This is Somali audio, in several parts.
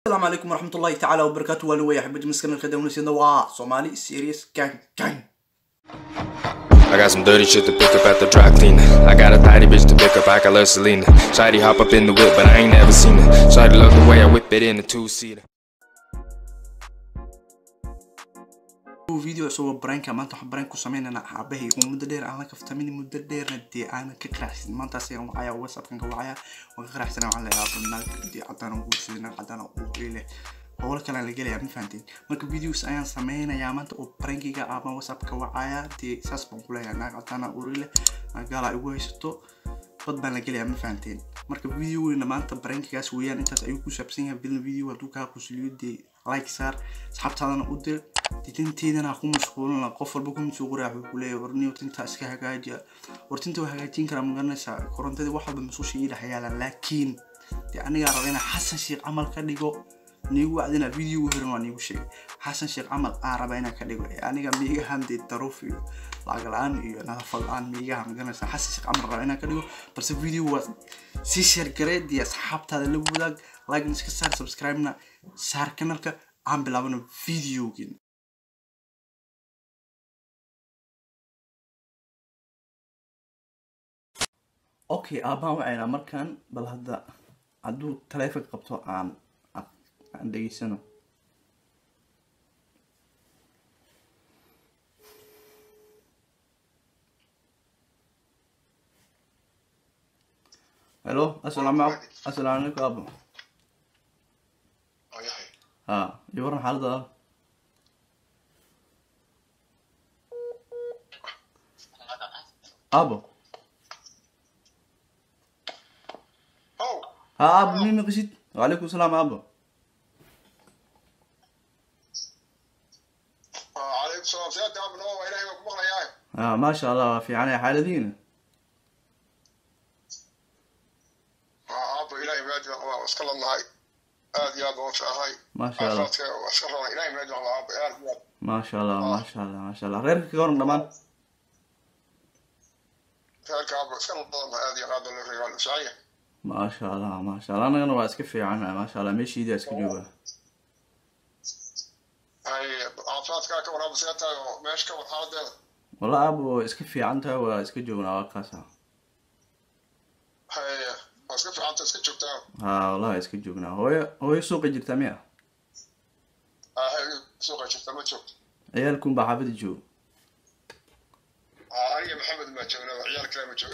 السلام عليكم ورحمة الله تعالى وبركاته. والو يا حبيبي مسكن الخدمة ونسينا صومالي سيريس gang. I got some dirty shit to pick up at the dry cleaner. I got a tidy bitch to pick up, I got love Selena. Shawty hop up in the whip, but I ain't never seen her. Shawty love the way I whip it in a two-seater. فيديو سوى برانكا ما انتو برانكو سمين انا حابه ومدة دير انا كفتميني مدة دير ندي انا كقراحسن ما انت سيغن وعيا وصف كان وعيا وقراحسن على يابنا دي عدانا وقولسينا عدانا وقيله هولا كان اللي قالي ما فهمتين marka videos ayaan sameynaya maanta oo prankiga ama whatsapp ka wacaya tii saas baan ku leeyahay naag cadana urile magaala igu haysto dad baan la galaya ma fahanteen marka videoina maanta prankigaas weeyaan intaas ayuu ku saabsan yahay video haduu ka qusliyay like saar asxaabtaadana u dir tinteedana ku mashquulna qof walba ku soo qoraayo ku leeyahay warniyo tinta iska hagaajiya wartinta waa hagaajin kara ma garanaysa korontada wax walba masoo sheeyay hayaan laakiin aniga rabina Xasan Sheekh amal ka dhigo nigu wacdina video hiran waan igu sheegay Xasan Sheekh amal araba ina ka dhigo aniga miiga hande tarufiyo lagalaan iyo nafal aan miiga ma garanaysa Xasan Sheekh amal raba ina ka dhigo balse video waa si share gareed iyo asxaabtaada la wadaag like iska saar subscribe na saar kanalka aan bilaabano videogin okay abaan wacayna markaan bal hadda haduu taleefon qabto aan degeysano hello السلام عليكم ابو يورن حالده ابو ابو مين قصيت وعليكم السلام ابو وعليكم السلام سيادة ابو نو الهي وكم ياي ما شاء الله في عنا حالدين ابو الهي ماجد الله اسكن الله ادي ابو هاي ما شاء الله اسكن الله الهي ماجد الله ابو ما شاء الله ما شاء الله غيرك كورن دمان فالك ابو اسكن الله ادي قاد الرجال صحيح ما شاء الله انا واسك في عنا ما شاء الله ماشي دي اسك جوبا هاي عفاتك كمان ابو سيادة ماشي كمان حالده والله ابو اسك في عنتها واسك جونا واقاسا هاي اسك في عنتها اسك جوبتا والله اسك جونا هو سوق جرتا ميا هاي سوق جرتا ما جوبت عيالكم بحافظ جو انا محمد ما جونا عيالك لا ما جو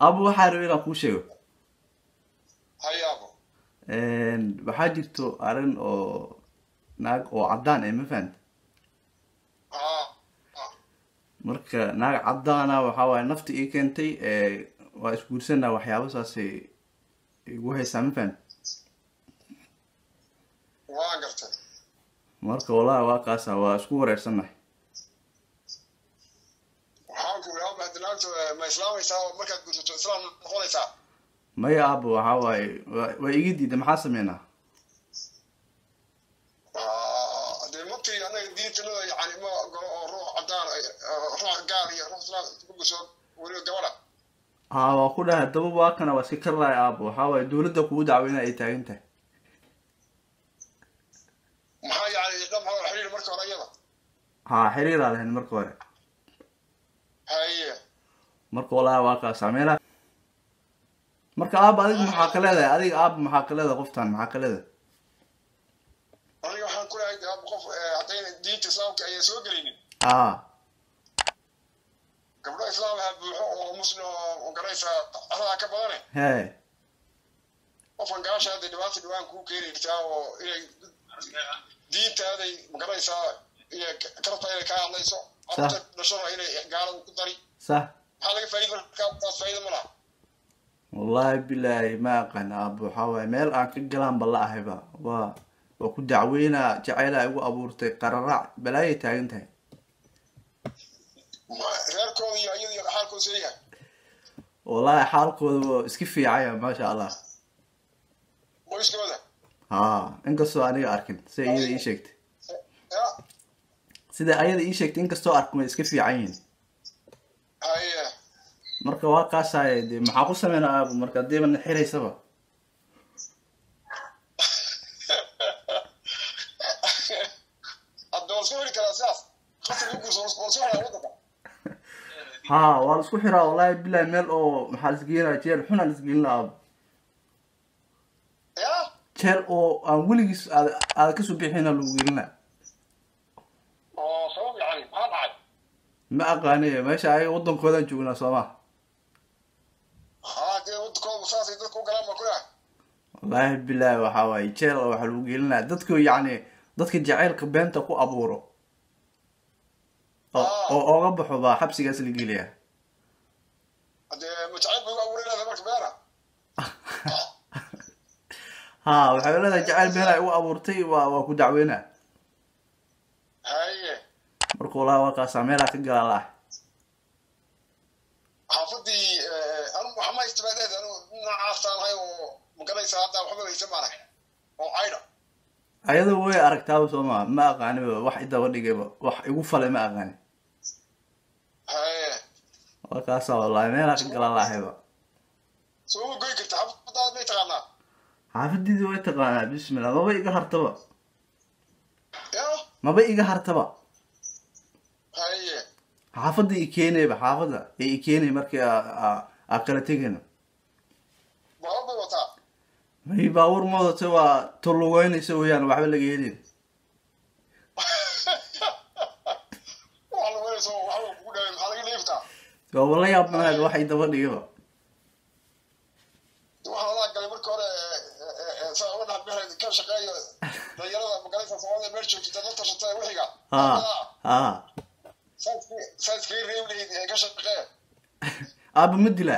ابو حاربي لا كو شيغو هاي ابو waxaa jirto arin oo naag oo cadaan ah ma fahant marka naag cadaan ah waxa way nafti ii keentay waa isguursanaa waxyaabo saas igu haysaa ma fahant waa gartay marka wallahi waa kaasa waa isku wareersanahay waxaan ku leeyahay hadanaanto ma islaamaysaa markaad guursato islaam noqonaysaa maya abo waxa way waa igi diiday maxaa sameynaa ممكن أنا دينت له يعني ما روح عدان روح قاري روح ثلاث بقصة ولو جولا وكلها دبوا واكنا وسكر راي أبو حاول دولة كود عوينا إيتاينته ما يعني دم هذا الحرير مركب رياضة حرير على هالمركب هاي مركب ولا واقع سامينا مركب أب هذيك محاكلة هذا هذيك أب محاكلة هذا قفتان محاكلة هذا أنا waxaan ku leeyahay aab qof hadayna diinta islaamka ay soo galinin gabdhaha islaamka buuxo oo muslim oo garaysa arada ka badan qofkan gaasha dhibaato dhawaan ku keenaysaa oo inay diintaada magaraysa iyo karta inay ka hadlayso after dhashada inay gaalada ku dari صح waxa laga faa'iido ma laha والله بالله ما قنا أبو حاول ميل أكيد كلام بالله هبا وكنت دعوينا جعلها أبو أبورتي قرر بلاي تاينتها غير كوني أيضا حالكم سريع والله حالكم اسكفي عيا ما شاء الله وإيش كذا إنك سؤالي أركن سيدا إيشكت سيدا أيضا إيشكت إنك سؤال أركن اسكفي عين هاي marka waa kaasay maxaa ku sameynaa marka deeban xireysaba ها والسكو حرا والله بالله ميل او محل سجينا جيل حنا سجينا اب يا جيل او ان وليس هذا كسو بخينا لو ويلنا صوب يعني ما بعد ما اقاني ماشي اي ودنكودا جوجنا سوما دي ودكو مساسي dadku galaan ma ku yahay والله بالله waxa way jeel waxa lagu gelinaa dadku yaani dadka jaceylka beenta ku abuuro oo oga baxo ba xabsigaas la geliyaa hadee mutacab ugu abuurinaa marka beera ha waxa la jaceyl beena ay u abuurtay waa ku dacweena haye markuu la waqa sameela ka galaa xafadii anu maxamed istibaadad anu naaftaan hay oo magalaysa hadda waxba haysan ma lahayn oo ayda ayadoo way aragtaa Soomaa ma aqaan wax idaba dhigayba wax igu falay ma aqaan haye wakaas wallahi meela ka galaa soo goy kartaa xafadaad ma taqaanaa xafadii way taqaanaa bismillah maba iga hartaba ya maba iga hartaba haye xafadii keenayba xafada ee keenay markii a kala tagayna baba wata may baawur moodata waa tuluweynaysa weeyaan waxba laga helin wala weeso waxa ku dhaay maxaa laga leeftaa والله يا ابن هذا واحد يدور لي waxa la galay markii hore saawada bixid ka shaqeeyo dhalinyarada magaalada Soomaaliya meel joogta dadka shaqada wixiga saaskii reeblay ka shaqeeyo aba madila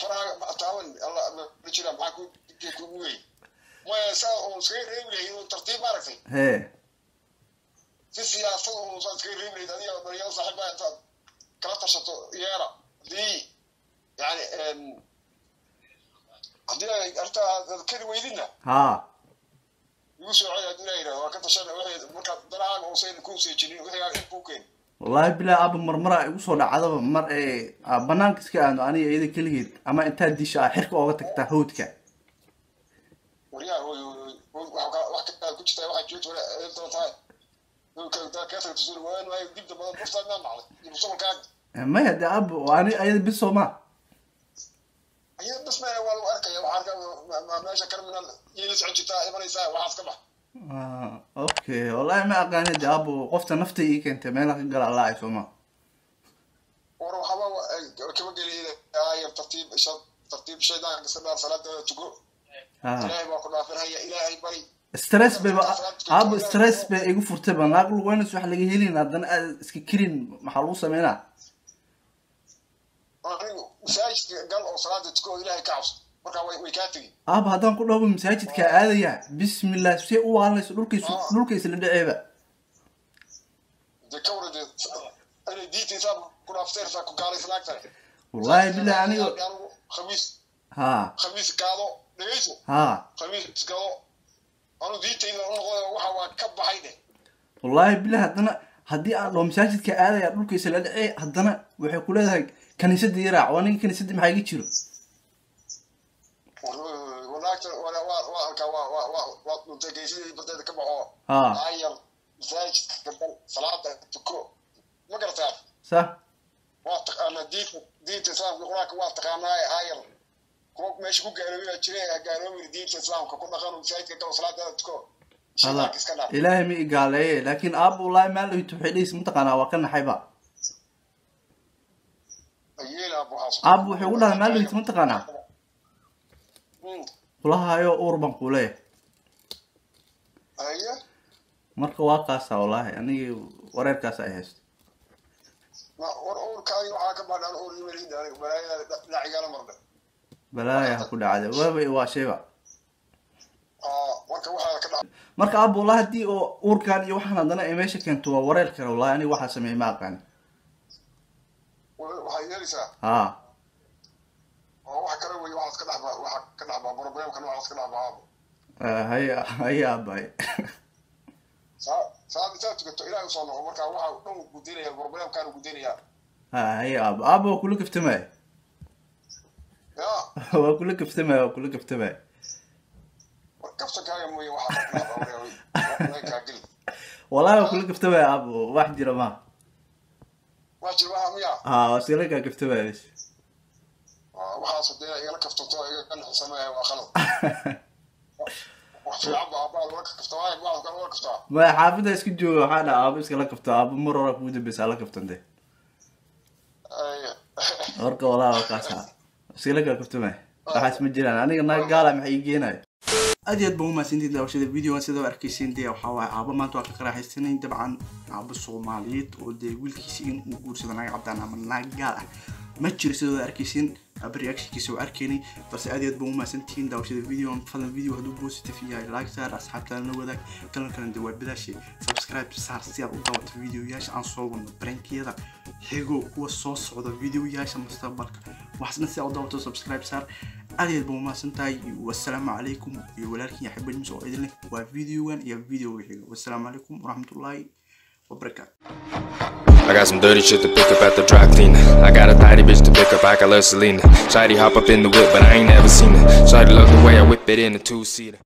faraha taawan Allah ma jira maxaa ku weey ma saa oo sii reeblay oo tartiib maaragtay في سياسة وصلت كريم لي دنيا ودنيا صاحبها أنت كلا تشطو يارا دي يعني عندنا أرتا كريم ويدنا يوسف عيا دنيا وكنت شنا واحد مركب دراعة وصين كوسي جنين وهي كوكين والله بلا أب مرمرة يوصل عذاب مر بنانك سكان أنا إذا كليت أما أنت ديش حركة وقتك تهودك وريا هو واحد كنت تاي واحد جوت ولا أنت تاي كذا كثر تزور وين وين جبت بدل فرصة ما معه يوصل كان ما يدي أب وأنا أيد بس وما أيد بس ما هو الأركة وحركة ما ماشي كلام من يجلس عند جتا إبراهيم ساعة وعاف كبح أوكي والله ما أقاني دي أبو قفت نفتي كنت ما لك قال الله يسوما وروح هوا كم قال لي ترتيب شيء ده قصدنا صلاة تقول إلهي ما كنا في هي إلهي بري ستريس بقى ابو ستريس بقى يجو فرتبا ناقل وين wax laga helin hadan iska kirin maxaa lagu sameeyna masaajid gal oo salaada tuko ilaahay ka cabso marka way ka tagi hadan ku dhawo masaajidka aadaya bismillah si u waalayso dhulkiisa la dhaceeba dakawrade ay diitay sab ku dhaafteerta ku gaalaysan agtay wallahi billahi aniga khamiis qaado dhageyso khamiis qaado أنا ديتي إنه وحوا كبحينه. والله بالله هدنا هدي لو مساجد كآلة يقولون كيس الأدعي هدنا وحكوا له كنيسة ديرع وأنا كنيسة دي محاجي تشيله. ولكن ولا تجيسي بدأت كبحوا. عير مساجد قبل صلاة تكو ما قدرت أعرف. صح. أنا ديت صار يقولك واتق أنا عير. كوك ماشي كوك قالوا لي دين الإسلام كنا خانوا مساعد كده وصلات تكو إلهي مي قال إيه لكن أبو الله ما له يتوحيليس منطقة وكان حيبا أيين أبو حاصل أبو حيقول لها ما له يتمنطقة أنا والله هايو أوربان قوليه أيه مركو واقاسة والله يعني ورير كاسة إيهست ما أور كايو حاكم على أور يمرين داري ولا لا عيال مرضى بلايا كل عادة وابي واشيبا marka abu wallahi hadii oo uurkan iyo waxaan hadana ay meesha keento waa wareel kale wallahi ani waxa sameeyay ma aqaan waxay yeelisa wax kale way wax ka dhaxba problemkan wax ka dhaxba haya bay saad tukato ilaahay soo noqo marka waxa uu dhan gudinaya problemkan uu gudinaya haya abo kullu kaftamay waa kullu kaftamay والله كل كفتة يا أبو واحد جرما واحد جرما ميا وسيلك كفتة بس waxaa sadeeya igala kaftato iga sameeyo waa khalad wax fiican baa la kaftaa baa la kaftaa ma xaafida isku joogo waxa dhaab iska la kaftaa abu marora ku dibisa la kaftande warka walaa kaasa iska la kaftama waxa isma jiraan aniga naag gaala maxay geenay aad buu ma sintii daawashada video sida arkaysiin dee waxa waa aaba maanta waa ka qaraaxaysanay dabcan aaba Soomaaliyeed oo dee wiilkiisa in uu guursado naag cadaan ama naag gaal ah ما تجري سوى أركيسين أبريكش كيسو أركيني بس أديت بوما سنتين داوش الفيديو فضل الفيديو هدو بوست فيها لايك صار أصحاب كلامنا وذاك كلام دوار بلا شيء سبسكرايب صار سيار وضغط الفيديو ياش عن صوب برانك يلا هيجو هو الصوص هذا الفيديو ياش مستقبلك وحسنا سيار وضغط سبسكرايب صار أديت بوما سنتاي والسلام عليكم ولكن يحب المسؤول إذن وفيديو يا فيديو والسلام عليكم ورحمة الله وبركاته. I got some dirty shit to pick up at the dry cleaner. I got a tidy bitch to pick up, I got love Selena. Shawty hop up in the whip, but I ain't never seen her. Shawty love the way I whip it in a two-seater.